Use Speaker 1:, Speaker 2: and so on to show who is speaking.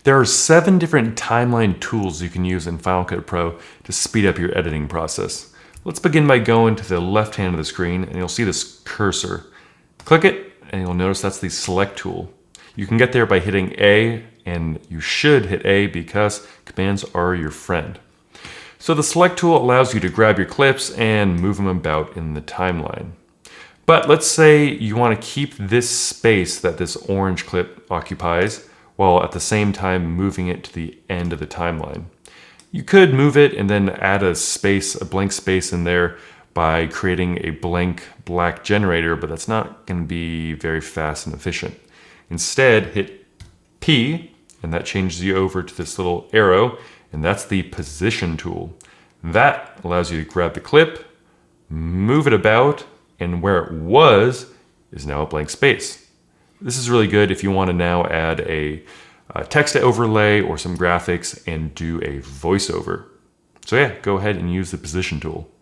Speaker 1: There are 7 different timeline tools you can use in Final Cut Pro to speed up your editing process. Let's begin by going to the left hand of the screen and you'll see this cursor. Click it and you'll notice that's the select tool. You can get there by hitting A, and you should hit A because commands are your friend. So the select tool allows you to grab your clips and move them about in the timeline. But let's say you want to keep this space that this orange clip occupies while at the same time moving it to the end of the timeline. You could move it and then add a blank space in there by creating a blank black generator, but that's not going to be very fast and efficient. Instead, hit P, and that changes you over to this little arrow, and that's the position tool. That allows you to grab the clip, move it about, and where it was is now a blank space. This is really good if you want to now add a text overlay or some graphics and do a voiceover. So yeah, go ahead and use the position tool.